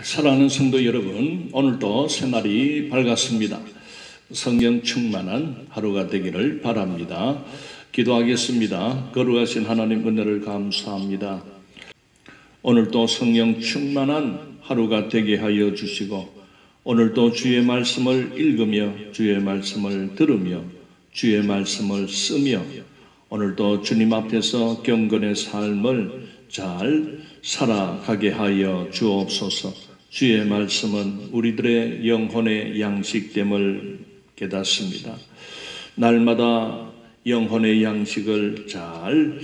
사랑하는 성도 여러분, 오늘도 새날이 밝았습니다. 성령 충만한 하루가 되기를 바랍니다. 기도하겠습니다. 거룩하신 하나님 은혜를 감사합니다. 오늘도 성령 충만한 하루가 되게 하여 주시고, 오늘도 주의 말씀을 읽으며 주의 말씀을 들으며 주의 말씀을 쓰며 오늘도 주님 앞에서 경건의 삶을 잘 살아가게 하여 주옵소서. 주의 말씀은 우리들의 영혼의 양식됨을 깨닫습니다. 날마다 영혼의 양식을 잘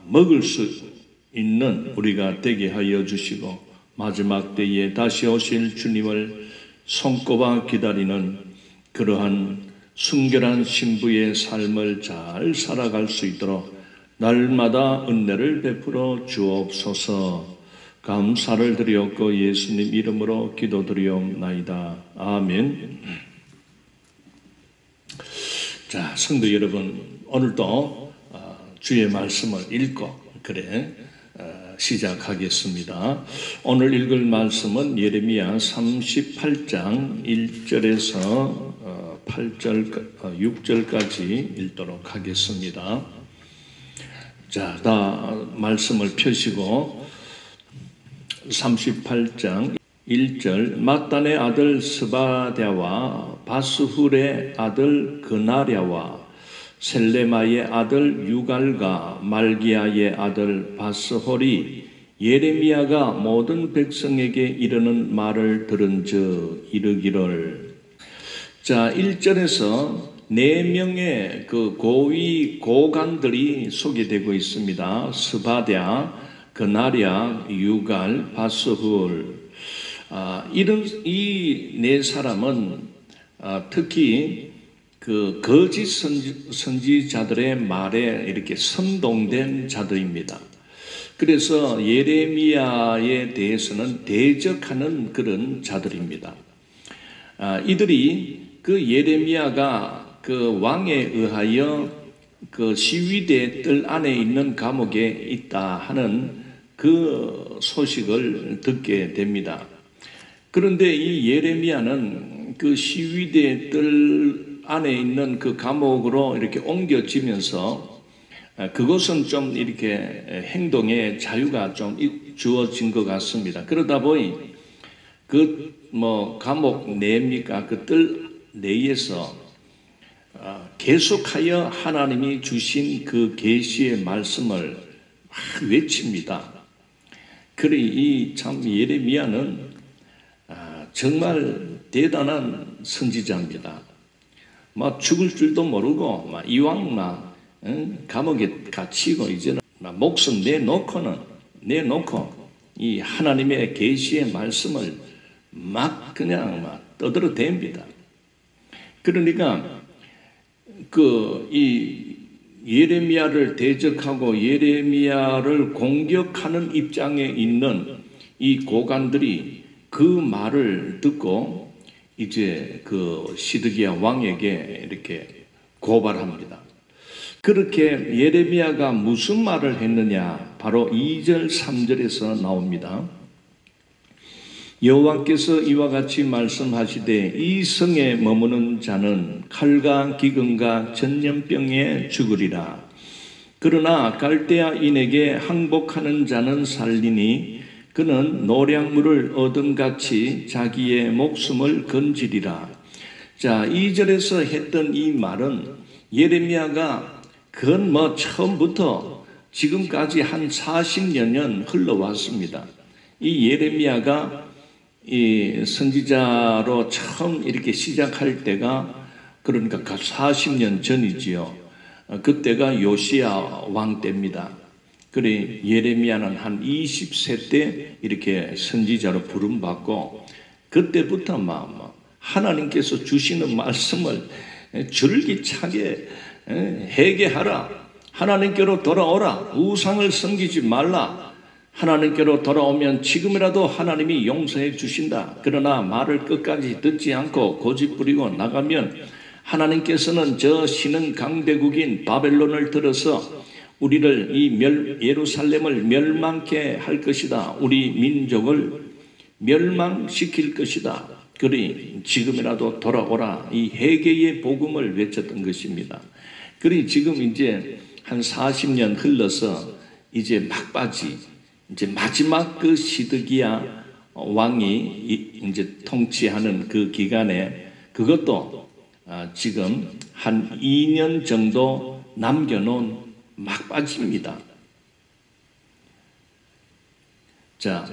먹을 수 있는 우리가 되게 하여 주시고, 마지막 때에 다시 오실 주님을 손꼽아 기다리는 그러한 순결한 신부의 삶을 잘 살아갈 수 있도록 날마다 은혜를 베풀어 주옵소서. 감사를 드리옵고 예수님 이름으로 기도드리옵나이다. 아멘. 자, 성도 여러분, 오늘도 주의 말씀을 읽고 시작하겠습니다. 오늘 읽을 말씀은 예레미야 38장 1절에서 6절까지 읽도록 하겠습니다. 자, 다 말씀을 펴시고 38장 1절 마단의 아들 스바랴와 바스훌의 아들 그나랴와 셀레마의 아들 유갈과 말기야의 아들 바스홀이 예레미야가 모든 백성에게 이르는 말을 들은즉 이르기를. 자, 1절에서 4명의 그 고위 고관들이 소개되고 있습니다. 스바랴, 그나랴, 유갈, 바스훌. 이런 이 4사람은 특히 그 거짓 선지자들의 말에 이렇게 선동된 자들입니다. 그래서 예레미야에 대해서는 대적하는 그런 자들입니다. 이들이 그 예레미야가 그 왕에 의하여 그 시위대 뜰 안에 있는 감옥에 있다 하는 그 소식을 듣게 됩니다. 그런데 이 예레미야는 그 시위대 뜰 안에 있는 그 감옥으로 이렇게 옮겨지면서 그것은 좀 이렇게 행동의 자유가 좀 주어진 것 같습니다. 그러다 보니 감옥 내입니까? 그 뜰 내에서 계속하여 하나님이 주신 그 계시의 말씀을 막 외칩니다. 그래, 이 참 예레미야는 정말 대단한 선지자입니다. 막 죽을 줄도 모르고 이왕 감옥에 갇히고 이제는 목숨 내놓고 이 하나님의 계시의 말씀을 막 그냥 떠들어댑니다. 그러니까 이 예레미야를 대적하고 예레미야를 공격하는 입장에 있는 이 고관들이 그 말을 듣고 이제 그 시드기야 왕에게 이렇게 고발합니다. 그렇게 예레미야가 무슨 말을 했느냐? 바로 2절 3절에서 나옵니다. 여호와께서 이와 같이 말씀하시되 이 성에 머무는 자는 칼과 기근과 전염병에 죽으리라. 그러나 갈대아인에게 항복하는 자는 살리니 그는 노량물을 얻음같이 자기의 목숨을 건지리라. 자, 2절에서 했던 이 말은 예레미야가 그건 처음부터 지금까지 한 40여 년 흘러왔습니다. 이 예레미야가 이 선지자로 처음 이렇게 시작할 때가 그러니까 40년 전이지요. 그때가 요시야 왕 때입니다. 그래, 예레미야는 한 20세 때 이렇게 선지자로 부름받고 그때부터 하나님께서 주시는 말씀을 줄기차게 회개하라, 하나님께로 돌아오라, 우상을 섬기지 말라, 하나님께로 돌아오면 지금이라도 하나님이 용서해 주신다. 그러나 말을 끝까지 듣지 않고 고집부리고 나가면 하나님께서는 저 신흥 강대국인 바벨론을 들어서 우리를 예루살렘을 멸망케 할 것이다. 우리 민족을 멸망시킬 것이다. 그러니 지금이라도 돌아오라. 이 회개의 복음을 외쳤던 것입니다. 그러니 지금 이제 한 40년 흘러서 이제 막바지, 이제 마지막 그 시드기야 왕이 이제 통치하는 그 기간에 그것도 지금 한 2년 정도 남겨놓은 막바지입니다. 자,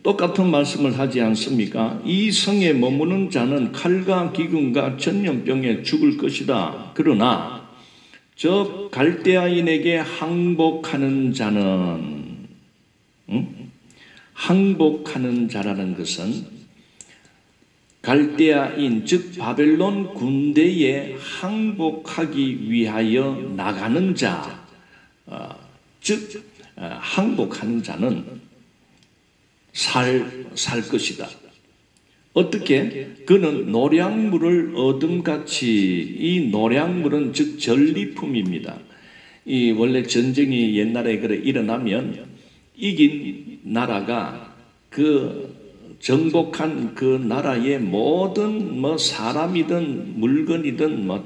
똑같은 말씀을 하지 않습니까? 이 성에 머무는 자는 칼과 기근과 전염병에 죽을 것이다. 그러나 저 갈대아인에게 항복하는 자는, 항복하는 자라는 것은 갈대아인 즉 바벨론 군대에 항복하기 위하여 나가는 자, 즉 항복하는 자는 살 것이다. 어떻게? 그는 노량물을 얻음같이, 이 노량물은 즉 전리품입니다. 이 원래 전쟁이 옛날에 그래 일어나면 이긴 나라가 그 정복한 그 나라의 모든 뭐 사람이든 물건이든 뭐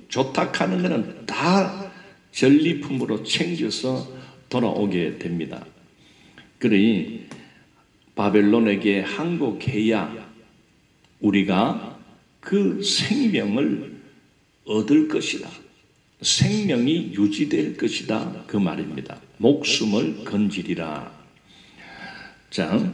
조탁하는 것은 다 전리품으로 챙겨서 돌아오게 됩니다. 그러니 바벨론에게 항복해야 우리가 그 생명을 얻을 것이다. 생명이 유지될 것이다. 그 말입니다. 목숨을 건지리라. 자,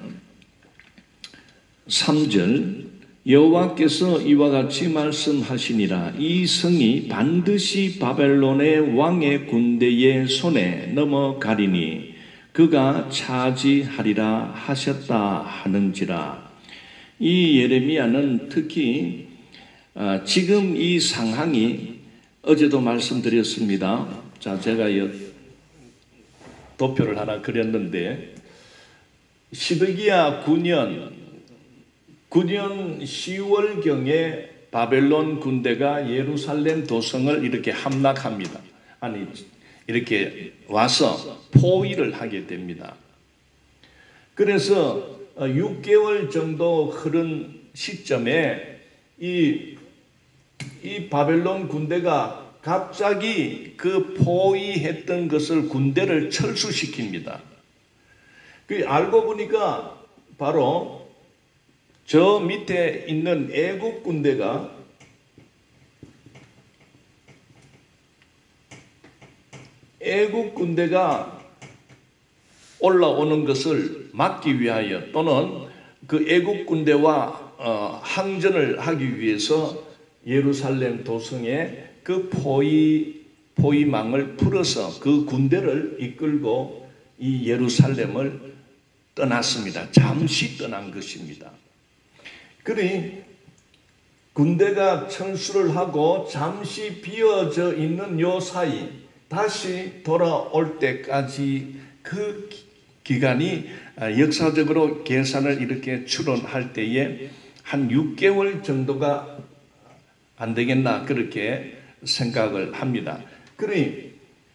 3절 여호와께서 이와 같이 말씀하시니라. 이 성이 반드시 바벨론의 왕의 군대의 손에 넘어가리니 그가 차지하리라 하셨다 하는지라. 이 예레미야는 특히 지금 이 상황이 어제도 말씀드렸습니다. 자, 제가 도표를 하나 그렸는데 시드기야 9년 10월경에 바벨론 군대가 예루살렘 도성을 이렇게 함락합니다. 아니 이렇게 와서 포위를 하게 됩니다. 그래서 6개월 정도 흐른 시점에 이 바벨론 군대가 갑자기 그 포위했던 것을 군대를 철수시킵니다. 그 알고 보니까 바로 저 밑에 있는 애국 군대가 올라오는 것을 막기 위하여 또는 그 애국 군대와 항전을 하기 위해서 예루살렘 도성에 그 포위망을 풀어서 그 군대를 이끌고 이 예루살렘을 떠났습니다. 잠시 떠난 것입니다. 그러니 군대가 철수를 하고 잠시 비어져 있는 요 사이 다시 돌아올 때까지 그 기간이 역사적으로 계산을 이렇게 추론할 때에 한 6개월 정도가 안 되겠나 그렇게 생각을 합니다.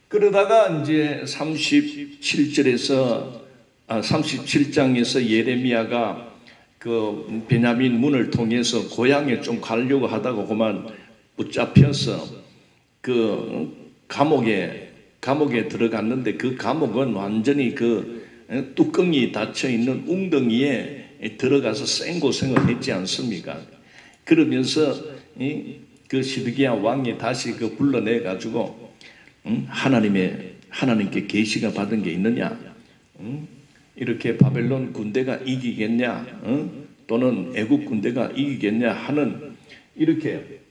그러다가 이제 37장에서 예레미야가 그 베냐민 문을 통해서 고향에 좀 가려고 하다가 그만 붙잡혀서 그 감옥에 들어갔는데 그 감옥은 완전히 그 뚜껑이 닫혀 있는 웅덩이에 들어가서 생고생을 했지 않습니까? 그러면서 그 시드기야 왕이 다시 그 불러내 가지고 하나님께 계시가 받은 게 있느냐? 이렇게 바벨론 군대가 이기겠냐? 또는 애국 군대가 이기겠냐 하는 이렇게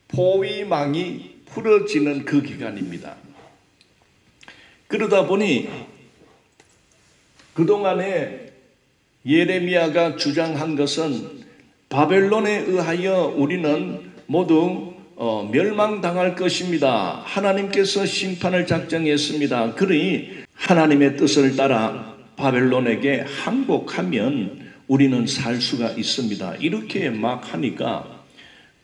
포위망이 풀어지는 그 기간입니다. 그러다 보니 그동안에 예레미야가 주장한 것은 바벨론에 의하여 우리는 모두 멸망당할 것입니다. 하나님께서 심판을 작정했습니다. 그러니 하나님의 뜻을 따라 바벨론에게 항복하면 우리는 살 수가 있습니다. 이렇게 막 하니까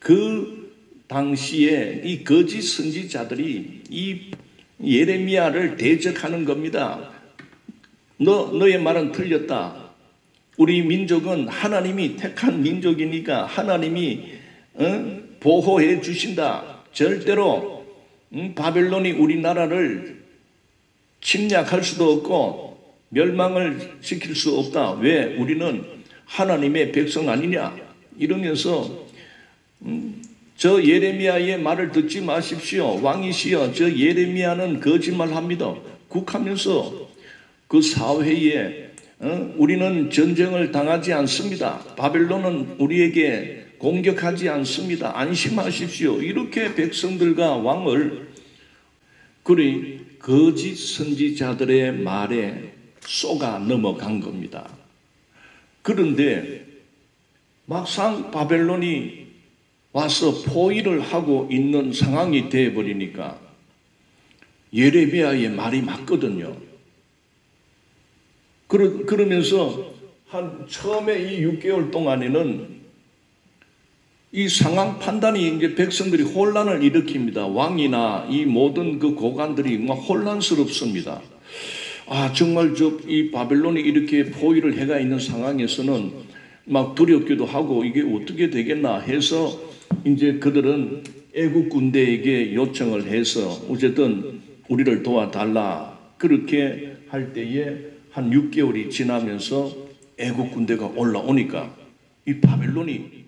그 당시에 이 거짓 선지자들이 이 예레미야를 대적하는 겁니다. 너의 말은 틀렸다. 우리 민족은 하나님이 택한 민족이니까 하나님이 보호해 주신다. 절대로 바벨론이 우리나라를 침략할 수도 없고 멸망을 시킬 수 없다. 왜? 우리는 하나님의 백성 아니냐? 이러면서 저 예레미야의 말을 듣지 마십시오. 왕이시여, 저 예레미야는 거짓말합니다. 국하면서 그 사회에 우리는 전쟁을 당하지 않습니다. 바벨론은 우리에게 공격하지 않습니다. 안심하십시오. 이렇게 백성들과 왕을 그리 거짓 선지자들의 말에 쏘가 넘어간 겁니다. 그런데 막상 바벨론이 와서 포위를 하고 있는 상황이 되어버리니까 예레미야의 말이 맞거든요. 그러면서 처음에 이 6개월 동안에는 이 상황 판단이 이제 백성들이 혼란을 일으킵니다. 왕이나 이 모든 그 고관들이 막 혼란스럽습니다. 정말 이 바벨론이 이렇게 포위를 해가 있는 상황에서는 막 두렵기도 하고 이게 어떻게 되겠나 해서 이제 그들은 애국 군대에게 요청을 해서 어쨌든 우리를 도와달라. 그렇게 할 때에 한 6개월이 지나면서 애국 군대가 올라오니까 이 바벨론이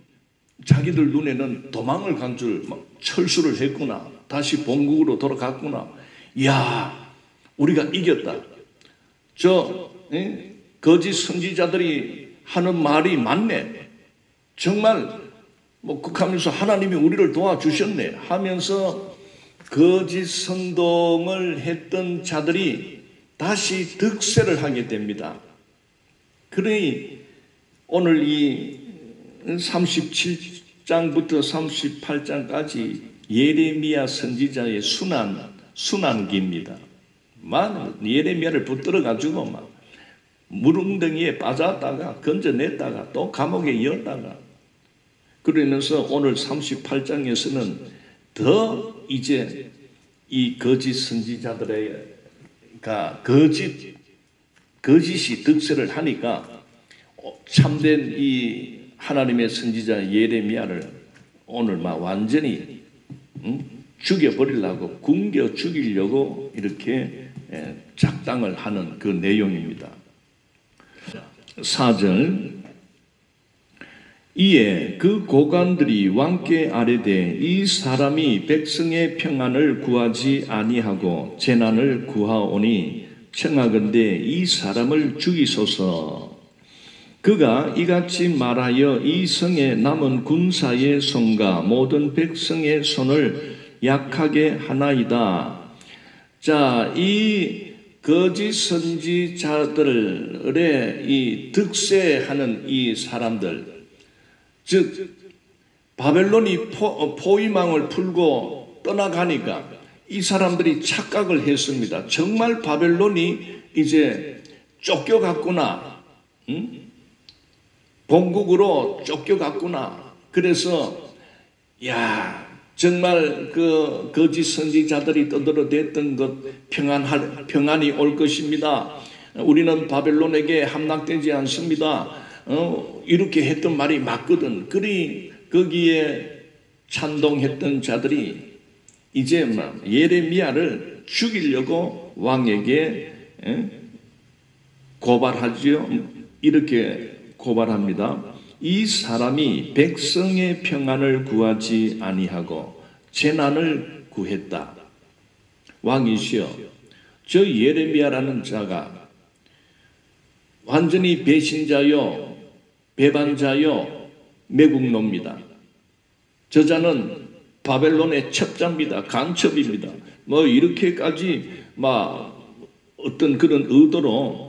자기들 눈에는 도망을 간 줄 철수를 했구나. 다시 본국으로 돌아갔구나. 이야, 우리가 이겼다. 거짓 선지자들이 하는 말이 맞네. 정말 극하면서 하나님이 우리를 도와주셨네 하면서 거짓 선동을 했던 자들이 다시 득세를 하게 됩니다. 그러니 오늘 이 37장부터 38장까지 예레미야 선지자의 순환기입니다. 예레미야를 붙들어가지고 막 물웅덩이에 빠졌다가 건져냈다가 또 감옥에 이었다가 그러면서 오늘 38장에서는 더 이제 이 거짓 선지자들의가 거짓이 득세를 하니까 참된 이 하나님의 선지자 예레미야를 오늘 막 완전히 죽여버리려고 굶겨 죽이려고 이렇게 작당을 하는 그 내용입니다. 4절 이에 그 고관들이 왕께 아뢰되 이 사람이 백성의 평안을 구하지 아니하고 재난을 구하오니 청하건대 이 사람을 죽이소서. 그가 이같이 말하여 이 성에 남은 군사의 손과 모든 백성의 손을 약하게 하나이다. 자, 이 거짓 선지자들의 이 득세하는 이 사람들, 즉 바벨론이 포위망을 풀고 떠나가니까 이 사람들이 착각을 했습니다. 정말 바벨론이 이제 쫓겨갔구나. 본국으로 쫓겨갔구나. 그래서 정말 그 거짓 선지자들이 떠들어댔던 것 평안이 올 것입니다. 우리는 바벨론에게 함락되지 않습니다. 이렇게 했던 말이 맞거든. 그리 거기에 찬동했던 자들이 이제 예레미야를 죽이려고 왕에게 고발하죠. 이렇게 고발합니다. 이 사람이 백성의 평안을 구하지 아니하고 재난을 구했다. 왕이시여, 저 예레미야라는 자가 완전히 배신자요, 배반자요, 매국노입니다. 저자는 바벨론의 첩자입니다. 간첩입니다. 이렇게까지 어떤 그런 의도로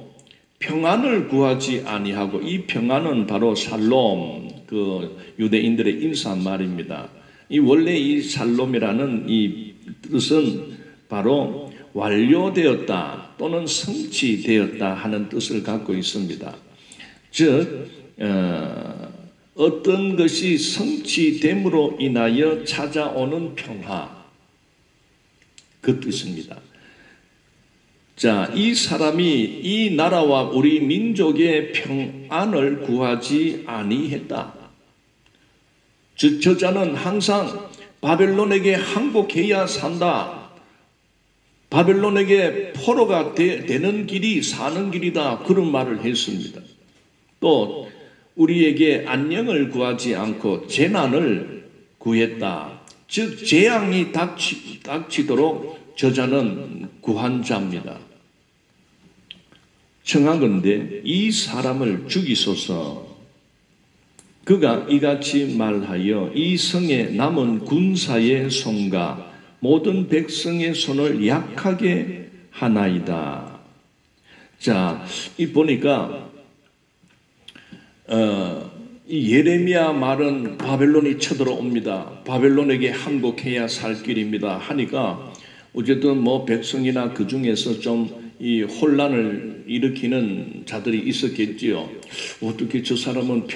평안을 구하지 아니하고, 이 평안은 바로 샬롬, 그 유대인들의 인사말입니다. 원래 이 샬롬이라는 이 뜻은 바로 완료되었다 또는 성취되었다 하는 뜻을 갖고 있습니다. 즉 어떤 것이 성취됨으로 인하여 찾아오는 평화, 그 뜻입니다. 자, 이 사람이 이 나라와 우리 민족의 평안을 구하지 아니했다. 저자는 항상 바벨론에게 항복해야 산다. 바벨론에게 포로가 되는 길이 사는 길이다. 그런 말을 했습니다. 또 우리에게 안녕을 구하지 않고 재난을 구했다. 즉 재앙이 닥치도록 저자는 구한 자입니다. 청하건대 이 사람을 죽이소서. 그가 이같이 말하여 이 성에 남은 군사의 손과 모든 백성의 손을 약하게 하나이다. 자, 이 보니까 이 예레미야 말은 바벨론이 쳐들어옵니다. 바벨론에게 항복해야 살 길입니다. 하니까 어쨌든 뭐 백성이나 그 중에서 좀 이 혼란을 일으키는 자들이 있었겠지요. 어떻게 저 사람은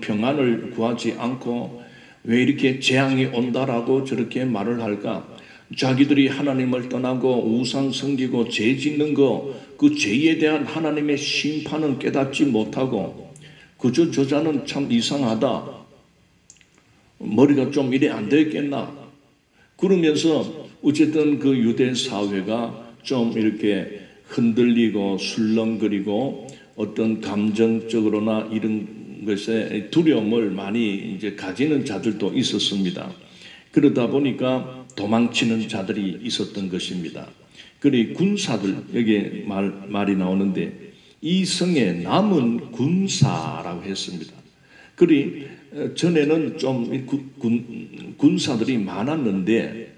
평안을 구하지 않고 왜 이렇게 재앙이 온다라고 저렇게 말을 할까? 자기들이 하나님을 떠나고 우상 섬기고 죄 짓는 거, 그 죄에 대한 하나님의 심판은 깨닫지 못하고 그저 저자는 참 이상하다. 머리가 좀 이래 안 되겠나? 그러면서 어쨌든 그 유대 사회가 좀 이렇게 흔들리고 술렁거리고 어떤 감정적으로나 이런 것에 두려움을 많이 이제 가지는 자들도 있었습니다. 그러다 보니까 도망치는 자들이 있었던 것입니다. 그리 군사들, 여기 말이 나오는데 이 성에 남은 군사라고 했습니다. 그리 전에는 좀 군사들이 많았는데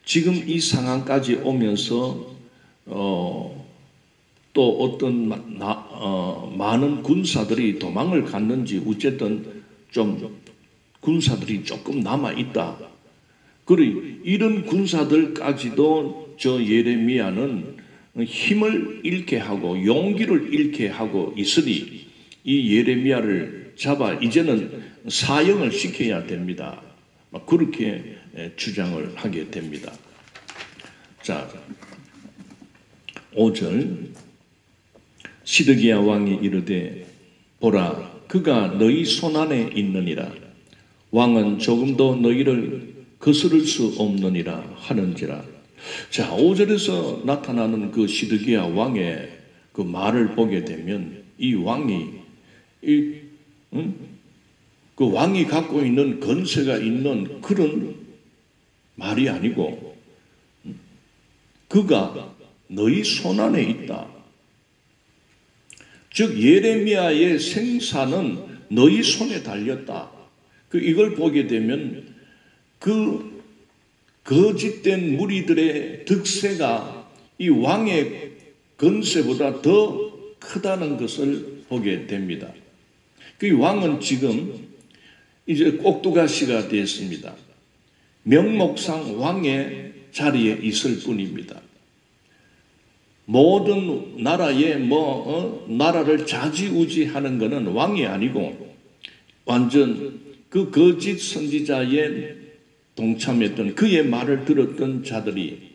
지금 이 상황까지 오면서 또 어떤 많은 군사들이 도망을 갔는지 어쨌든 좀 군사들이 조금 남아 있다. 그리고 이런 군사들까지도 저 예레미야는 힘을 잃게 하고 용기를 잃게 하고 있으니 이 예레미야를 잡아 이제는 사형을 시켜야 됩니다. 그렇게 주장을 하게 됩니다. 자, 5절 시드기야 왕이 이르되 보라 그가 너희 손안에 있느니라. 왕은 조금도 너희를 거스를 수 없느니라 하는지라. 자, 5절에서 나타나는 그 시드기야 왕의 그 말을 보게 되면 이 왕이 그 왕이 갖고 있는 권세가 있는 그런 말이 아니고 그가 너희 손안에 있다. 즉 예레미야의 생사는 너희 손에 달렸다. 이걸 보게 되면 그 거짓된 무리들의 득세가 이 왕의 권세보다 더 크다는 것을 보게 됩니다. 그 왕은 지금 이제 꼭두가시가 되었습니다. 명목상 왕의 자리에 있을 뿐입니다. 모든 나라에 나라를 좌지우지하는 것은 왕이 아니고 완전 그 거짓 선지자의 동참했던 그의 말을 들었던 자들이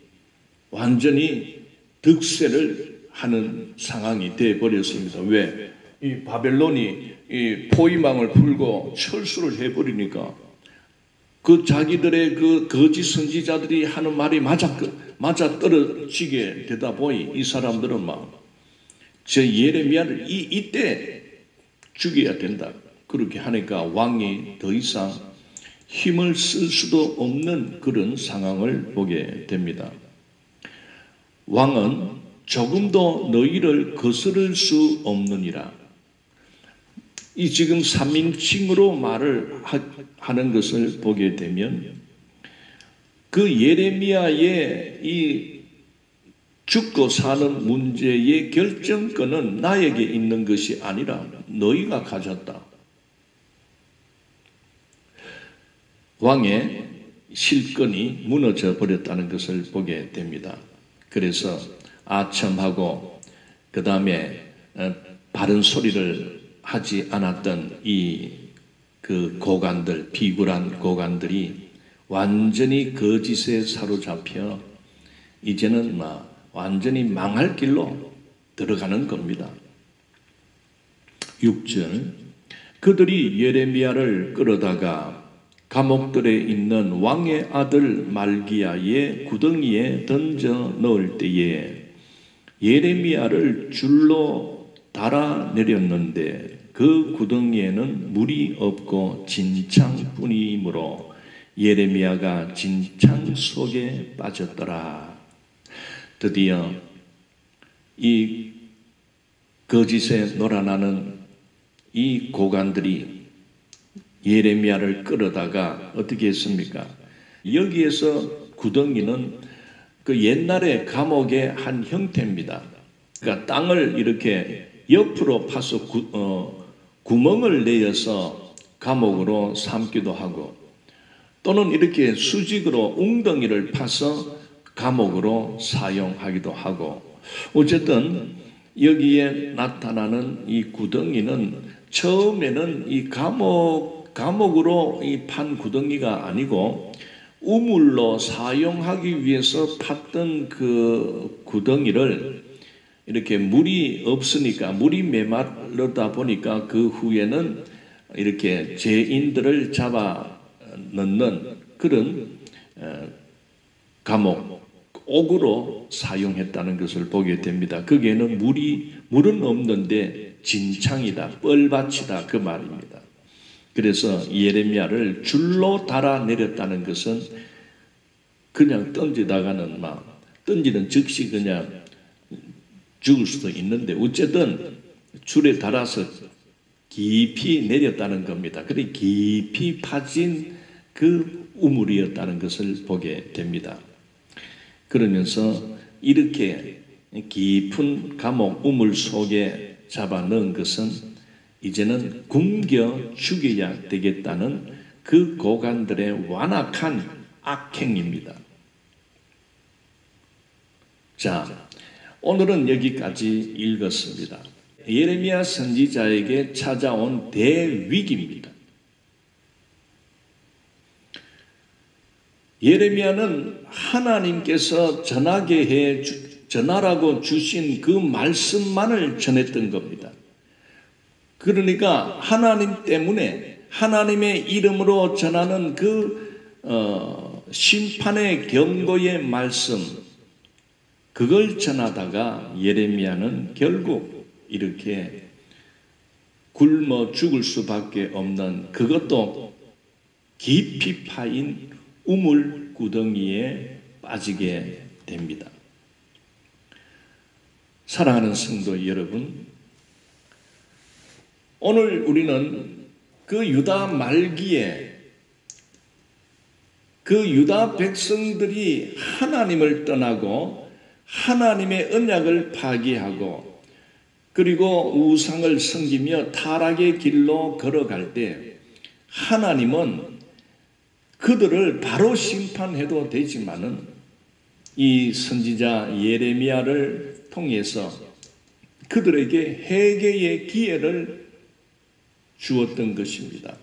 완전히 득세를 하는 상황이 되어 버렸습니다. 왜? 이 바벨론이 이 포위망을 풀고 철수를 해버리니까 그 자기들의 그 거짓 선지자들이 하는 말이 맞아 떨어지게 되다 보니 이 사람들은 막 저 예레미야를 이때 죽여야 된다. 그렇게 하니까 왕이 더 이상 힘을 쓸 수도 없는 그런 상황을 보게 됩니다. 왕은 조금도 너희를 거스를 수 없느니라. 이 지금 3인칭으로 말을 하는 것을 보게 되면 그 예레미야의 이 죽고 사는 문제의 결정권은 나에게 있는 것이 아니라 너희가 가졌다. 왕의 실권이 무너져 버렸다는 것을 보게 됩니다. 그래서 아첨하고 그 다음에 바른 소리를 하지 않았던 그 고관들, 비굴한 고관들이 완전히 거짓에 사로잡혀 이제는 완전히 망할 길로 들어가는 겁니다. 6절, 그들이 예레미야를 끌어다가 감옥들에 있는 왕의 아들 말기야의 구덩이에 던져 넣을 때에 예레미야를 줄로 달아 내렸는데 그 구덩이에는 물이 없고 진창뿐이므로 예레미야가 진창 속에 빠졌더라. 드디어 이 거짓에 놀아나는 이 고관들이 예레미야를 끌어다가 어떻게 했습니까? 여기에서 구덩이는 그 옛날의 감옥의 한 형태입니다. 그러니까 땅을 이렇게 옆으로 파서 구멍을 내어서 감옥으로 삼기도 하고, 또는 이렇게 수직으로 웅덩이를 파서 감옥으로 사용하기도 하고, 어쨌든 여기에 나타나는 이 구덩이는 처음에는 이 감옥으로 이 판 구덩이가 아니고 우물로 사용하기 위해서 팠던 그 구덩이를 이렇게 물이 없으니까, 물이 메마르다 보니까 그 후에는 이렇게 죄인들을 잡아 넣는 그런 감옥, 옥으로 사용했다는 것을 보게 됩니다. 거기에는 물은 없는데 진창이다, 뻘밭이다, 그 말입니다. 그래서 예레미야를 줄로 달아 내렸다는 것은 그냥 던지다가는 던지는 즉시 그냥 죽을 수도 있는데, 어쨌든 줄에 달아서 깊이 내렸다는 겁니다. 그래 깊이 파진 그 우물이었다는 것을 보게 됩니다. 그러면서 이렇게 깊은 감옥 우물 속에 잡아 넣은 것은 이제는 굶겨 죽여야 되겠다는 그 고관들의 완악한 악행입니다. 자, 오늘은 여기까지 읽었습니다. 예레미야 선지자에게 찾아온 대위기입니다. 예레미야는 하나님께서 전하라고 주신 그 말씀만을 전했던 겁니다. 그러니까 하나님 때문에 하나님의 이름으로 전하는 그 심판의 경고의 말씀, 그걸 전하다가 예레미야는 결국 이렇게 굶어 죽을 수밖에 없는, 그것도 깊이 파인 우물 구덩이에 빠지게 됩니다. 사랑하는 성도 여러분, 오늘 우리는 그 유다 말기에 그 유다 백성들이 하나님을 떠나고 하나님의 언약을 파기하고 그리고 우상을 섬기며 타락의 길로 걸어갈 때 하나님은 그들을 바로 심판해도 되지만은 이 선지자 예레미야를 통해서 그들에게 회개의 기회를 주었던 것입니다.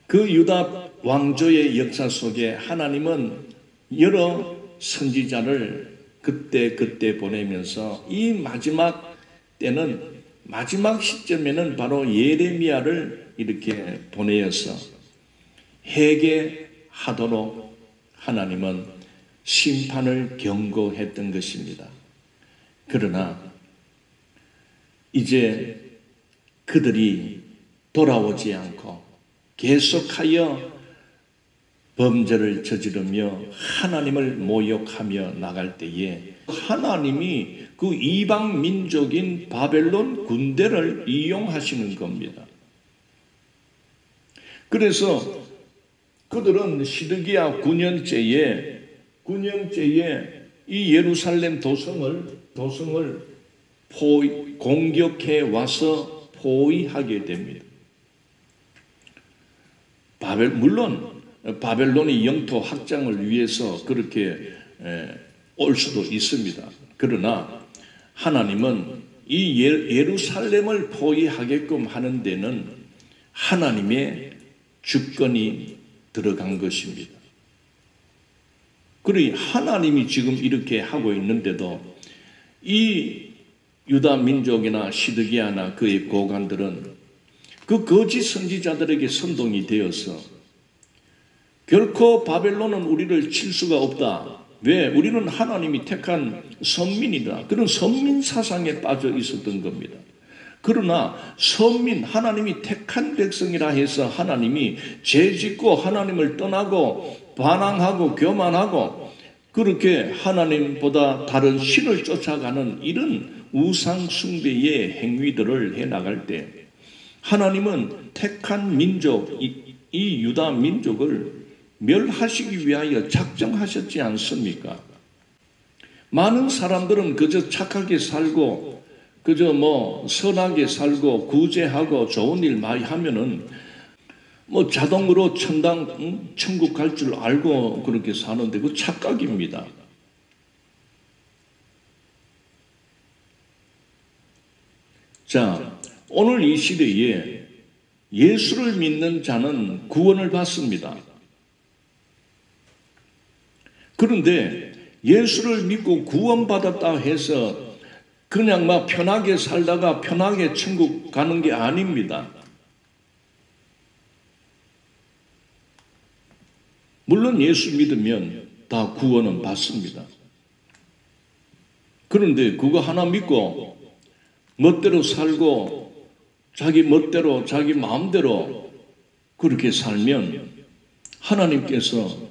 그 유다 왕조의 역사 속에 하나님은 여러 선지자를 그때 보내면서 이 마지막 때는, 마지막 시점에는 바로 예레미야를 이렇게 보내어서 회개하도록 하나님은 심판을 경고했던 것입니다. 그러나 이제 그들이 돌아오지 않고 계속하여 범죄를 저지르며 하나님을 모욕하며 나갈 때에 하나님이 그 이방 민족인 바벨론 군대를 이용하시는 겁니다. 그래서 그들은 시드기야 9년째에 이 예루살렘 도성을 공격해 와서 포위하게 됩니다. 물론 바벨론의 영토 확장을 위해서 그렇게 올 수도 있습니다. 그러나 하나님은 이 예루살렘을 포위하게끔 하는 데는 하나님의 주권이 들어간 것입니다. 그러니 하나님이 지금 이렇게 하고 있는데도 이 유다 민족이나 시드기야나 그의 고관들은 그 거짓 선지자들에게 선동이 되어서 결코 바벨론은 우리를 칠 수가 없다. 왜? 우리는 하나님이 택한 선민이다. 그런 선민 사상에 빠져 있었던 겁니다. 그러나 선민, 하나님이 택한 백성이라 해서 하나님이 죄짓고 하나님을 떠나고 반항하고 교만하고 그렇게 하나님보다 다른 신을 쫓아가는 이런 우상 숭배의 행위들을 해나갈 때 하나님은 택한 민족, 이 유다 민족을 멸하시기 위하여 작정하셨지 않습니까? 많은 사람들은 그저 착하게 살고 그저 선하게 살고 구제하고 좋은 일 많이 하면은 자동으로 천국 갈 줄 알고 그렇게 사는데 그 착각입니다. 자, 오늘 이 시대에 예수를 믿는 자는 구원을 받습니다. 그런데 예수를 믿고 구원받았다 해서 그냥 편하게 살다가 편하게 천국 가는 게 아닙니다. 물론 예수 믿으면 다 구원은 받습니다. 그런데 그거 하나 믿고 멋대로 살고 자기 멋대로 자기 마음대로 그렇게 살면 하나님께서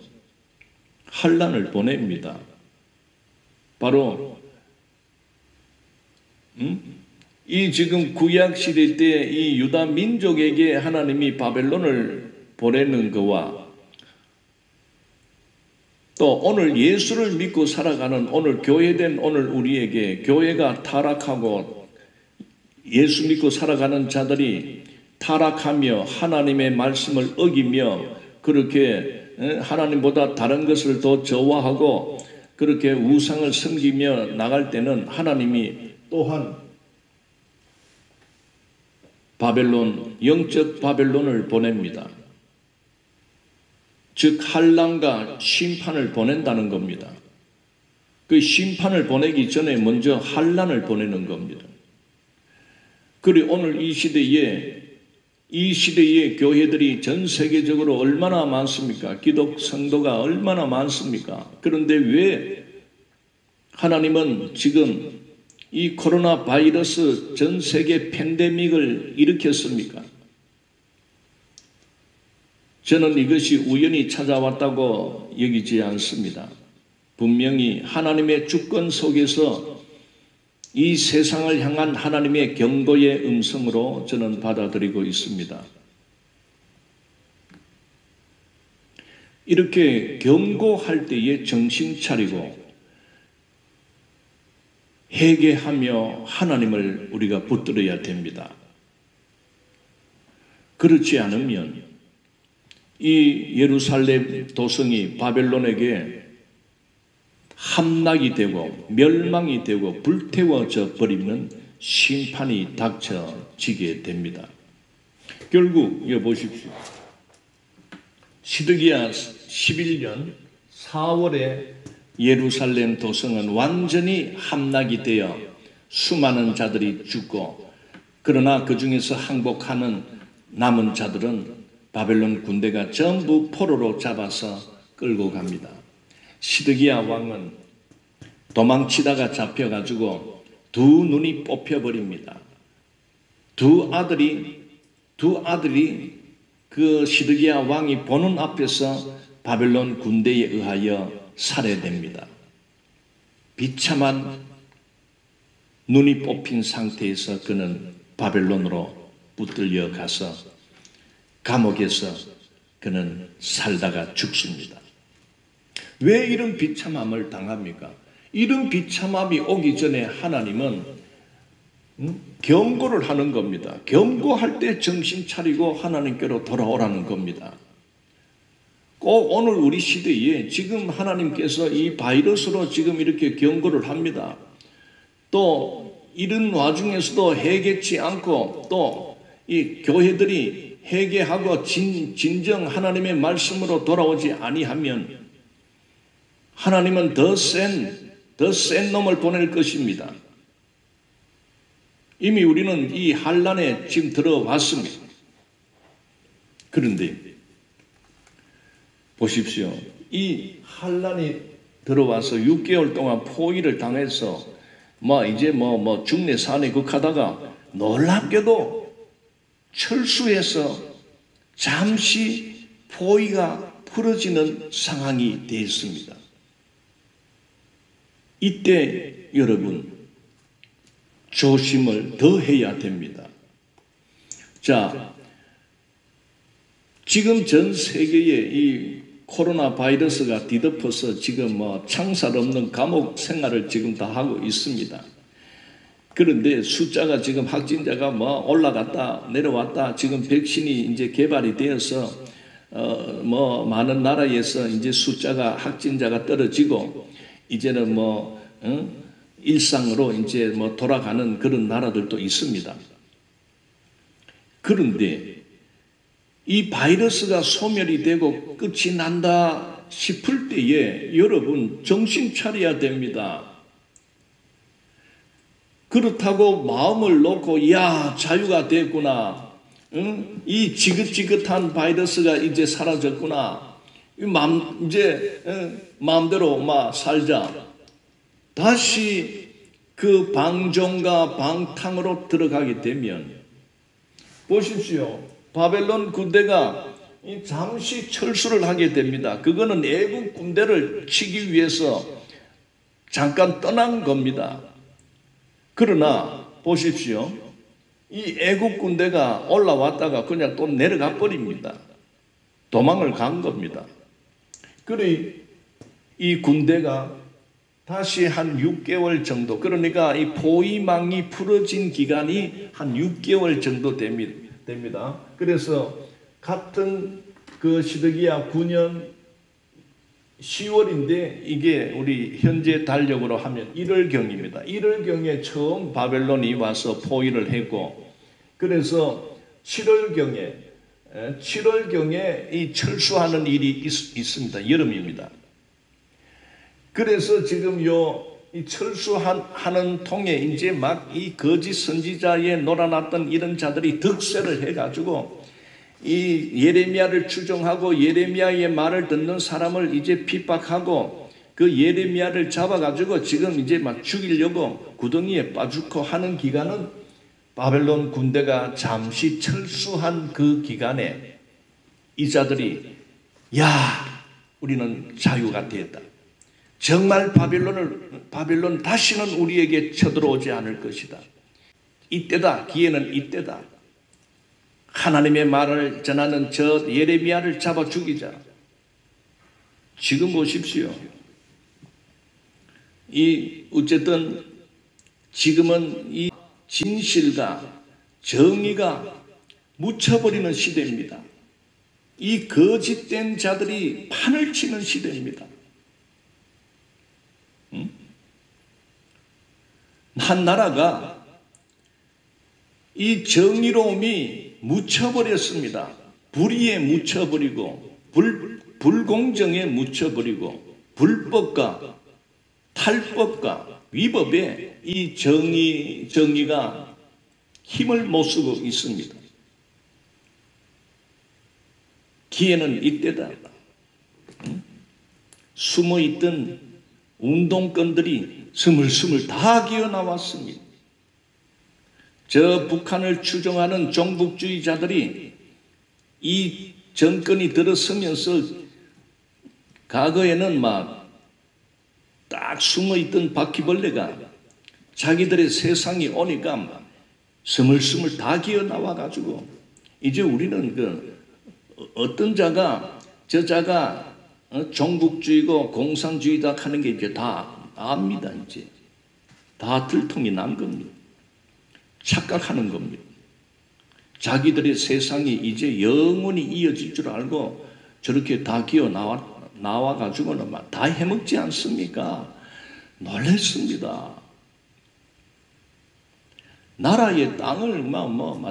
환난을 보냅니다. 바로 이 지금 구약 시대 때 이 유다 민족에게 하나님이 바벨론을 보내는 거와 또 오늘 예수를 믿고 살아가는 오늘 교회된 오늘 우리에게 교회가 타락하고 예수 믿고 살아가는 자들이 타락하며 하나님의 말씀을 어기며 그렇게 하나님보다 다른 것을 더 저화하고 그렇게 우상을 섬기며 나갈 때는 하나님이 또한 바벨론, 영적 바벨론을 보냅니다. 즉 환난과 심판을 보낸다는 겁니다. 그 심판을 보내기 전에 먼저 환난을 보내는 겁니다. 그리고 오늘 이 시대에 교회들이 전 세계적으로 얼마나 많습니까? 기독 성도가 얼마나 많습니까? 그런데 왜 하나님은 지금 이 코로나 바이러스 전 세계 팬데믹을 일으켰습니까? 저는 이것이 우연히 찾아왔다고 여기지 않습니다. 분명히 하나님의 주권 속에서 이 세상을 향한 하나님의 경고의 음성으로 저는 받아들이고 있습니다. 이렇게 경고할 때에 정신 차리고 회개하며 하나님을 우리가 붙들어야 됩니다. 그렇지 않으면 이 예루살렘 도성이 바벨론에게 함락이 되고 멸망이 되고 불태워져 버리는 심판이 닥쳐지게 됩니다. 결국 이거 보십시오. 시드기야 11년 4월에 예루살렘 도성은 완전히 함락이 되어 수많은 자들이 죽고 그러나 그 중에서 항복하는 남은 자들은 바벨론 군대가 전부 포로로 잡아서 끌고 갑니다. 시드기야 왕은 도망치다가 잡혀가지고 두 눈이 뽑혀버립니다. 두 아들이 그 시드기야 왕이 보는 앞에서 바벨론 군대에 의하여 살해됩니다. 비참한 눈이 뽑힌 상태에서 그는 바벨론으로 붙들려 가서 감옥에서 그는 살다가 죽습니다. 왜 이런 비참함을 당합니까? 이런 비참함이 오기 전에 하나님은 경고를 하는 겁니다. 경고할 때 정신 차리고 하나님께로 돌아오라는 겁니다. 꼭 오늘 우리 시대에 지금 하나님께서 이 바이러스로 지금 이렇게 경고를 합니다. 또 이런 와중에서도 회개치 않고 또 이 교회들이 회개하고 진정 하나님의 말씀으로 돌아오지 아니하면 하나님은 더 센 놈을 보낼 것입니다. 이미 우리는 이 환란에 지금 들어왔습니다. 그런데 보십시오. 이 환란이 들어와서 6개월 동안 포위를 당해서 이제 중내 산에 극하다가 놀랍게도 철수해서 잠시 포위가 풀어지는 상황이 되었습니다. 이때 여러분 조심을 더 해야 됩니다. 자, 지금 전 세계에 이 코로나 바이러스가 뒤덮어서 지금 창살 없는 감옥 생활을 지금 다 하고 있습니다. 그런데 숫자가 지금 확진자가 올라갔다 내려왔다, 지금 백신이 이제 개발이 되어서 많은 나라에서 이제 숫자가 확진자가 떨어지고 이제는 일상으로 이제 돌아가는 그런 나라들도 있습니다. 그런데 이 바이러스가 소멸이 되고 끝이 난다 싶을 때에 여러분 정신 차려야 됩니다. 그렇다고 마음을 놓고 야 자유가 됐구나, 이 지긋지긋한 바이러스가 이제 사라졌구나, 이제 마음대로 살자, 다시 그 방종과 방탕으로 들어가게 되면 보십시오. 바벨론 군대가 잠시 철수를 하게 됩니다. 그거는 애국 군대를 치기 위해서 잠깐 떠난 겁니다. 그러나 보십시오. 이 애국 군대가 올라왔다가 그냥 또 내려가 버립니다. 도망을 간 겁니다. 그래 이 군대가 다시 한 6개월 정도, 그러니까 이 포위망이 풀어진 기간이 한 6개월 정도 됩니다. 그래서 같은 그 시드기야 9년 10월인데 이게 우리 현재 달력으로 하면 1월경입니다. 1월경에 처음 바벨론이 와서 포위를 했고, 그래서 7월경에 이 철수하는 일이 있습니다. 여름입니다. 그래서 지금 이 철수하는 통에 이제 막 이 거짓 선지자에 놀아났던 이런 자들이 득세를 해가지고 이 예레미야를 추종하고 예레미야의 말을 듣는 사람을 이제 핍박하고 그 예레미야를 잡아가지고 지금 이제 막 죽이려고 구덩이에 빠죽고 하는 기간은 바벨론 군대가 잠시 철수한 그 기간에 이 자들이 야 우리는 자유가 됐다. 정말 바벨론 다시는 우리에게 쳐들어오지 않을 것이다. 이때다. 기회는 이때다. 하나님의 말을 전하는 저 예레미야를 잡아 죽이자. 지금 보십시오. 어쨌든 지금은 이 진실과 정의가 묻혀버리는 시대입니다. 이 거짓된 자들이 판을 치는 시대입니다. 한 나라가 이 정의로움이 묻혀버렸습니다. 불의에 묻혀버리고 불공정에 묻혀버리고 불법과 탈법과 위법에 이 정의가 힘을 못 쓰고 있습니다. 기회는 이때다. 숨어있던 운동권들이 스물스물 다 기어 나왔습니다. 저 북한을 추종하는 종북주의자들이 이 정권이 들어서면서 과거에는 막 딱 숨어있던 바퀴벌레가 자기들의 세상이 오니까 막 스물스물 다 기어 나와가지고 이제 우리는 어떤 자가 저 자가 종북주의고 공산주의다 하는 게 이제 다 압니다. 이제 다 들통이 난 겁니다. 착각하는 겁니다. 자기들의 세상이 이제 영원히 이어질 줄 알고 저렇게 다 기어 나와가지고는 막 다 해먹지 않습니까? 놀랐습니다. 나라의 땅을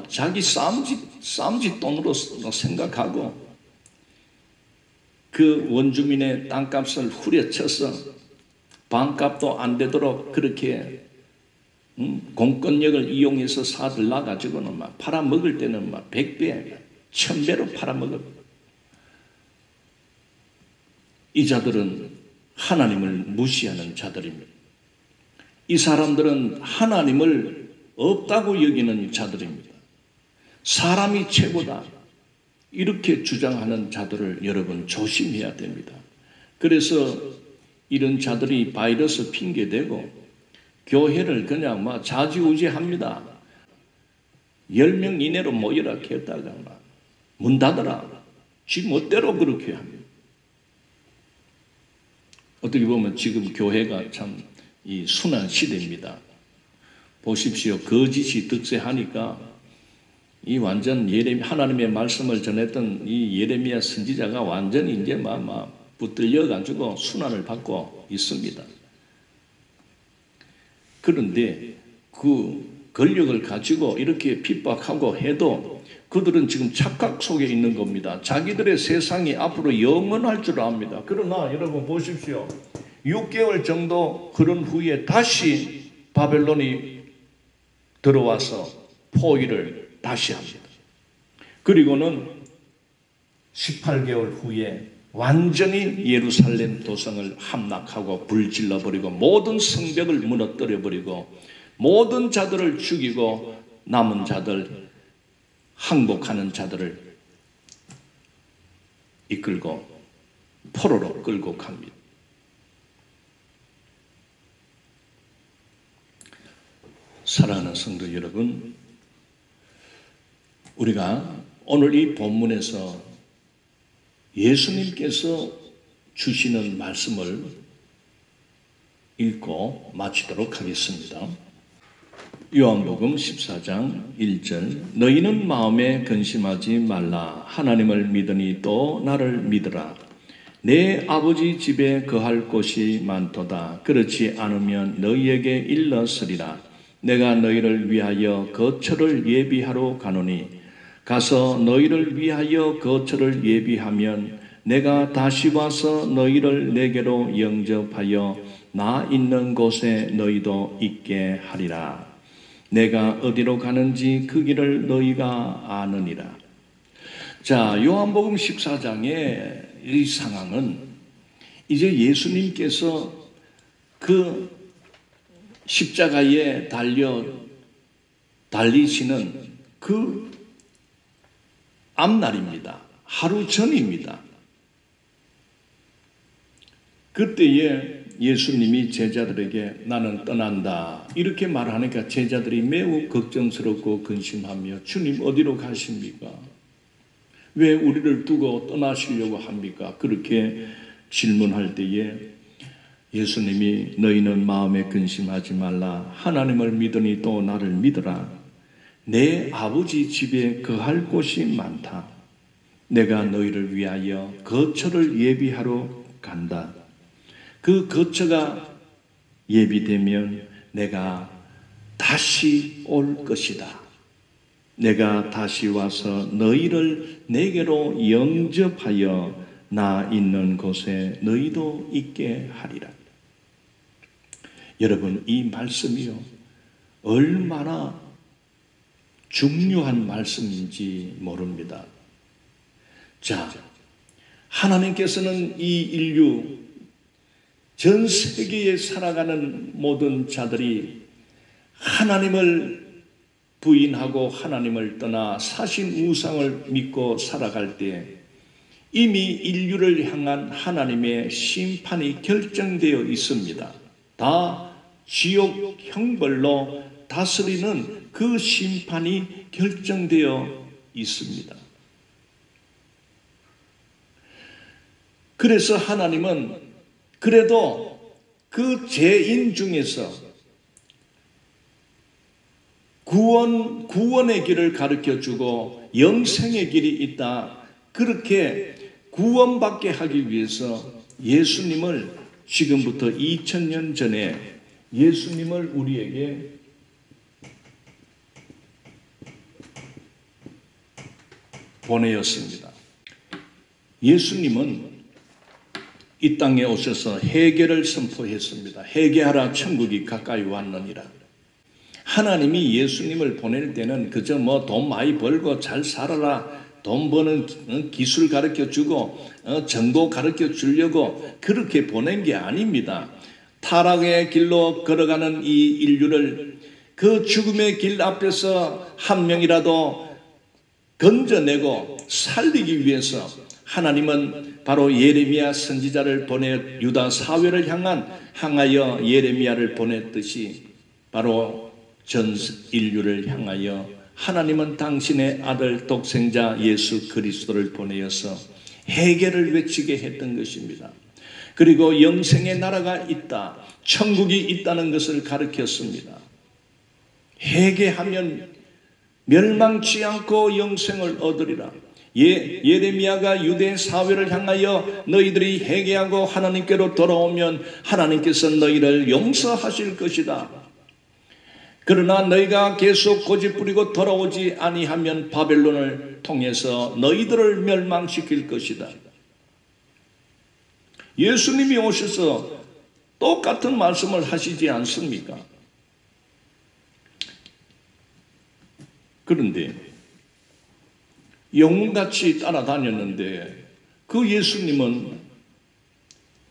자기 쌈짓 돈으로 생각하고 그 원주민의 땅값을 후려쳐서 반값도 안 되도록 그렇게 공권력을 이용해서 사들라 가지고는 막 팔아먹을 때는 막 100배, 1000배로 팔아먹어. 이 자들은 하나님을 무시하는 자들입니다. 이 사람들은 하나님을 없다고 여기는 자들입니다. 사람이 최고다, 이렇게 주장하는 자들을 여러분 조심해야 됩니다. 그래서 이런 자들이 바이러스 핑계대고 교회를 그냥 막 좌지우지합니다. 10명 이내로 모여라 했다가 막 문 닫아라, 지 멋대로 그렇게 합니다. 어떻게 보면 지금 교회가 참 이 순환 시대입니다. 보십시오. 거짓이 득세하니까 이 완전 하나님의 말씀을 전했던 이 예레미야 선지자가 완전히 이제 막 붙들려 가지고 순환을 받고 있습니다. 그런데 그 권력을 가지고 이렇게 핍박하고 해도 그들은 지금 착각 속에 있는 겁니다. 자기들의 세상이 앞으로 영원할 줄 압니다. 그러나 여러분 보십시오. 6개월 정도 흐른 후에 다시 바벨론이 들어와서 포위를 다시 합니다. 그리고는 18개월 후에 완전히 예루살렘 도성을 함락하고 불질러버리고 모든 성벽을 무너뜨려버리고 모든 자들을 죽이고 남은 자들, 항복하는 자들을 이끌고 포로로 끌고 갑니다. 사랑하는 성도 여러분, 우리가 오늘 이 본문에서 예수님께서 주시는 말씀을 읽고 마치도록 하겠습니다. 요한복음 14장 1절, 너희는 마음에 근심하지 말라. 하나님을 믿으니 또 나를 믿으라. 내 아버지 집에 거할 곳이 많도다. 그렇지 않으면 너희에게 일렀으리라. 내가 너희를 위하여 거처를 예비하러 가노니 가서 너희를 위하여 거처를 예비하면 내가 다시 와서 너희를 내게로 영접하여 나 있는 곳에 너희도 있게 하리라. 내가 어디로 가는지 그 길을 너희가 아느니라. 자, 요한복음 14장의 이 상황은 이제 예수님께서 그 십자가에 달리시는 그 앞날입니다. 하루 전입니다. 그때에 예수님이 제자들에게 나는 떠난다 이렇게 말하니까 제자들이 매우 걱정스럽고 근심하며 주님 어디로 가십니까? 왜 우리를 두고 떠나시려고 합니까? 그렇게 질문할 때에 예수님이 너희는 마음에 근심하지 말라. 하나님을 믿으니 또 나를 믿으라. 내 아버지 집에 거할 곳이 많다. 내가 너희를 위하여 거처를 예비하러 간다. 그 거처가 예비되면 내가 다시 올 것이다. 내가 다시 와서 너희를 내게로 영접하여 나 있는 곳에 너희도 있게 하리라. 여러분, 이 말씀이요 얼마나 중요한 말씀인지 모릅니다. 자, 하나님께서는 이 인류 전 세계에 살아가는 모든 자들이 하나님을 부인하고 하나님을 떠나 사신 우상을 믿고 살아갈 때 이미 인류를 향한 하나님의 심판이 결정되어 있습니다. 다 지옥 형벌로 다스리는 그 심판이 결정되어 있습니다. 그래서 하나님은 그래도 그 죄인 중에서 구원의 길을 가르쳐주고 영생의 길이 있다. 그렇게 구원받게 하기 위해서 예수님을 지금부터 2000년 전에 예수님을 우리에게 보내었습니다. 예수님은 이 땅에 오셔서 회개를 선포했습니다. 회개하라, 천국이 가까이 왔느니라. 하나님이 예수님을 보낼 때는 그저 뭐 돈 많이 벌고 잘 살아라, 돈 버는 기술 가르쳐 주고 정보 가르쳐 주려고 그렇게 보낸 게 아닙니다. 타락의 길로 걸어가는 이 인류를 그 죽음의 길 앞에서 한 명이라도 건져내고 살리기 위해서 하나님은 바로 예레미야 선지자를 보내 유다 사회를 향하여 예레미야를 보냈듯이 바로 전 인류를 향하여 하나님은 당신의 아들 독생자 예수 그리스도를 보내어서 회개를 외치게 했던 것입니다. 그리고 영생의 나라가 있다, 천국이 있다는 것을 가르쳤습니다. 회개하면 멸망치 않고 영생을 얻으리라. 예레미야가 유대 사회를 향하여 너희들이 회개하고 하나님께로 돌아오면 하나님께서 너희를 용서하실 것이다. 그러나 너희가 계속 고집부리고 돌아오지 아니하면 바벨론을 통해서 너희들을 멸망시킬 것이다. 예수님이 오셔서 똑같은 말씀을 하시지 않습니까? 그런데 영웅같이 따라다녔는데 그 예수님은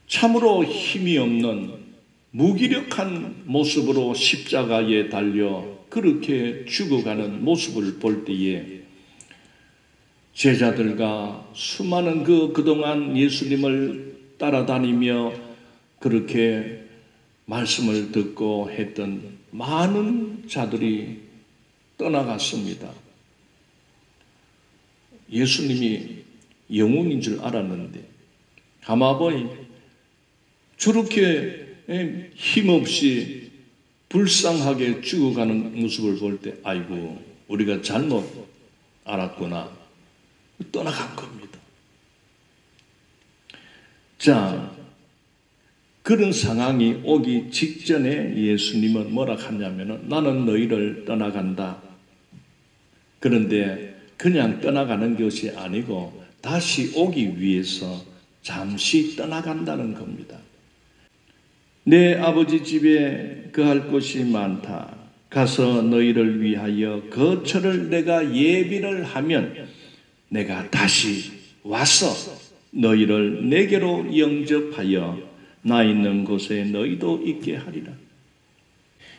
참으로 힘이 없는 무기력한 모습으로 십자가에 달려 그렇게 죽어가는 모습을 볼 때에 제자들과 수많은 그동안 예수님을 따라다니며 그렇게 말씀을 듣고 했던 많은 자들이 떠나갔습니다. 예수님이 영웅인 줄 알았는데 가마보이 저렇게 힘없이 불쌍하게 죽어가는 모습을 볼 때 아이고 우리가 잘못 알았구나, 떠나간 겁니다. 자, 그런 상황이 오기 직전에 예수님은 뭐라 하냐면 나는 너희를 떠나간다. 그런데 그냥 떠나가는 것이 아니고 다시 오기 위해서 잠시 떠나간다는 겁니다. 내 아버지 집에 거할 곳이 많다. 가서 너희를 위하여 거처를 내가 예비를 하면 내가 다시 와서 너희를 내게로 영접하여 나 있는 곳에 너희도 있게 하리라.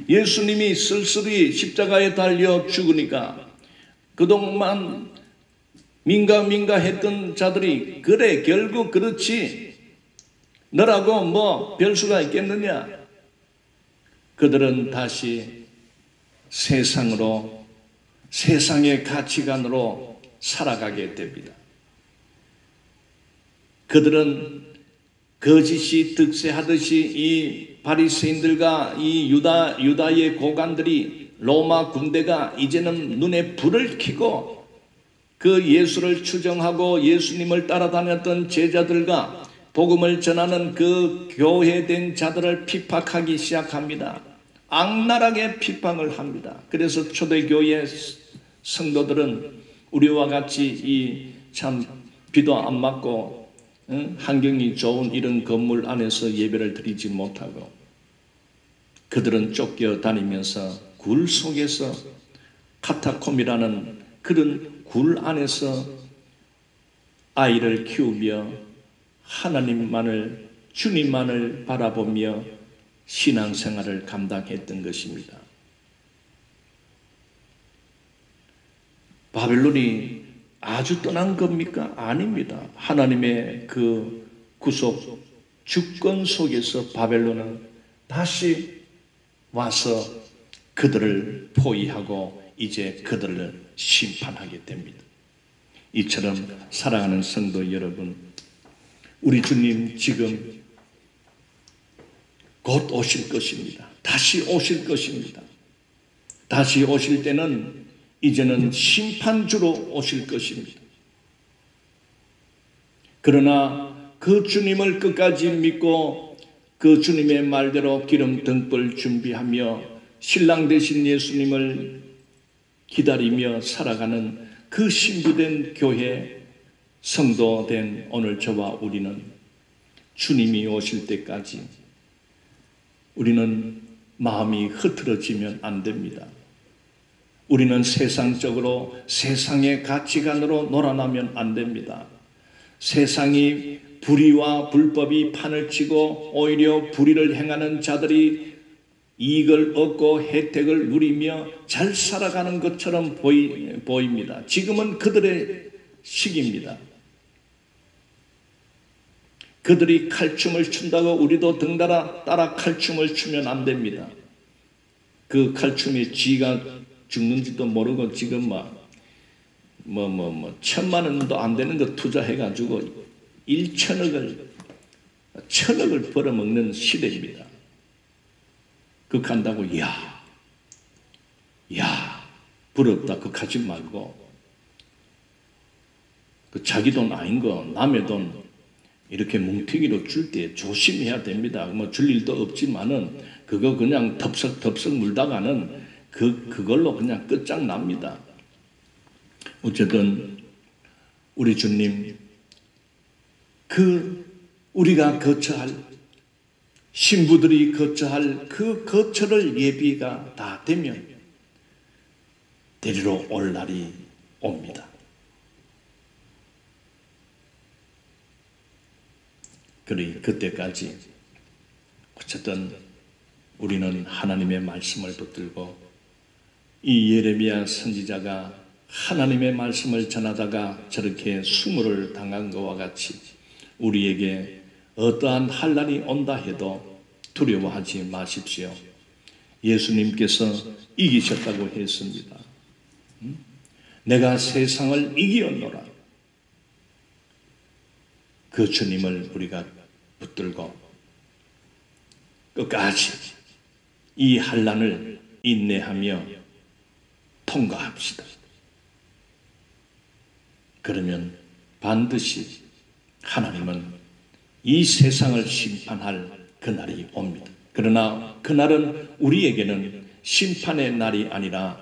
예수님이 쓸쓸히 십자가에 달려 죽으니까 그동안 민가 했던 자들이 그래 결국 그렇지 너라고 뭐 별수가 있겠느냐. 그들은 다시 세상으로 세상의 가치관으로 살아가게 됩니다. 그들은 거짓이 득세하듯이 이 바리새인들과 이 유다의 고관들이 로마 군대가 이제는 눈에 불을 켜고 그 예수를 추정하고 예수님을 따라다녔던 제자들과 복음을 전하는 그 교회된 자들을 핍박하기 시작합니다. 악랄하게 핍박을 합니다. 그래서 초대교회 성도들은 우리와 같이 이 참 비도 안 맞고 환경이 좋은 이런 건물 안에서 예배를 드리지 못하고 그들은 쫓겨다니면서 굴 속에서 카타콤이라는 그런 굴 안에서 아이를 키우며 하나님만을 주님만을 바라보며 신앙생활을 감당했던 것입니다. 바벨론이 아주 떠난 겁니까? 아닙니다. 하나님의 그 구속 주권 속에서 바벨론은 다시 와서 그들을 포위하고 이제 그들을 심판하게 됩니다. 이처럼 사랑하는 성도 여러분, 우리 주님 지금 곧 오실 것입니다. 다시 오실 것입니다. 다시 오실 때는 이제는 심판주로 오실 것입니다. 그러나 그 주님을 끝까지 믿고 그 주님의 말대로 기름 등불 준비하며 신랑 되신 예수님을 기다리며 살아가는 그 신부된 교회 성도된 오늘 저와 우리는 주님이 오실 때까지 우리는 마음이 흐트러지면 안 됩니다. 우리는 세상적으로 세상의 가치관으로 놀아나면 안 됩니다. 세상이 불의와 불법이 판을 치고 오히려 불의를 행하는 자들이 이익을 얻고 혜택을 누리며 잘 살아가는 것처럼 보입니다. 지금은 그들의 시기입니다. 그들이 칼춤을 춘다고 우리도 덩달아 따라 칼춤을 추면 안 됩니다. 그 칼춤에 쥐가 죽는지도 모르고 지금 천만 원도 안 되는 거 투자해가지고 1천억을 벌어먹는 시대입니다. 극한다고 부럽다 극하지 말고 그 자기 돈 아닌 거 남의 돈 이렇게 뭉티기로 줄 때 조심해야 됩니다. 뭐 줄 일도 없지만은 그거 그냥 덥석 물다가는 그걸로 그냥 끝장납니다. 어쨌든 우리 주님 우리가 거처할 신부들이 거처할 그 거처를 예비가 다 되면 데리러 올 날이 옵니다. 그러니 그때까지 어쨌든 우리는 하나님의 말씀을 붙들고 이 예레미야 선지자가 하나님의 말씀을 전하다가 저렇게 수모를 당한 것과 같이 우리에게 어떠한 환난이 온다 해도 두려워하지 마십시오. 예수님께서 이기셨다고 했습니다. 내가 세상을 이기었노라. 그 주님을 우리가 붙들고 끝까지 이 환난을 인내하며 통과합시다. 그러면 반드시 하나님은 이 세상을 심판할 그날이 옵니다. 그러나 그날은 우리에게는 심판의 날이 아니라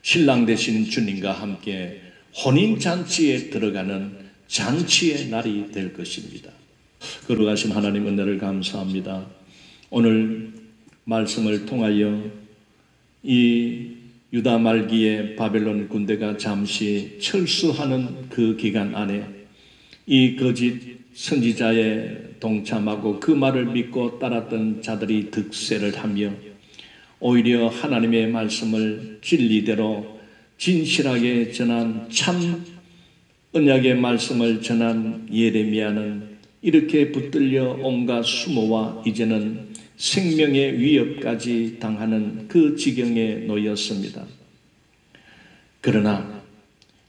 신랑 되신 주님과 함께 혼인잔치에 들어가는 잔치의 날이 될 것입니다. 거룩하신 하나님 은혜를 감사합니다. 오늘 말씀을 통하여 이 유다 말기에 바벨론 군대가 잠시 철수하는 그 기간 안에 이 거짓 선지자의 동참하고 그 말을 믿고 따랐던 자들이 득세를 하며 오히려 하나님의 말씀을 진리대로 진실하게 전한 참 언약의 말씀을 전한 예레미야는 이렇게 붙들려 온갖 수모와 이제는 생명의 위협까지 당하는 그 지경에 놓였습니다. 그러나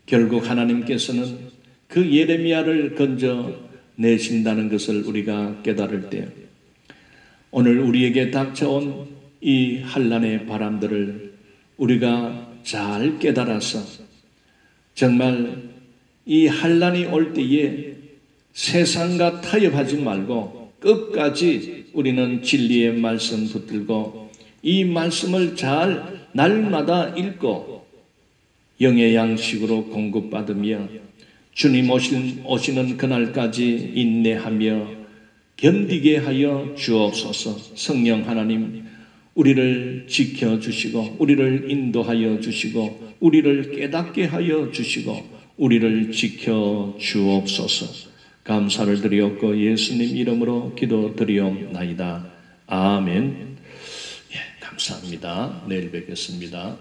결국 하나님께서는 그 예레미야를 건져 내신다는 것을 우리가 깨달을 때 오늘 우리에게 닥쳐온 이 환난의 바람들을 우리가 잘 깨달아서 정말 이 환난이 올 때에 세상과 타협하지 말고 끝까지 우리는 진리의 말씀 붙들고 이 말씀을 잘 날마다 읽고 영의 양식으로 공급받으며 주님 오시는 그날까지 인내하며 견디게 하여 주옵소서. 성령 하나님, 우리를 지켜주시고 우리를 인도하여 주시고 우리를 깨닫게 하여 주시고 우리를 지켜 주옵소서. 감사를 드리옵고 예수님 이름으로 기도드리옵나이다. 아멘. 감사합니다. 내일 뵙겠습니다.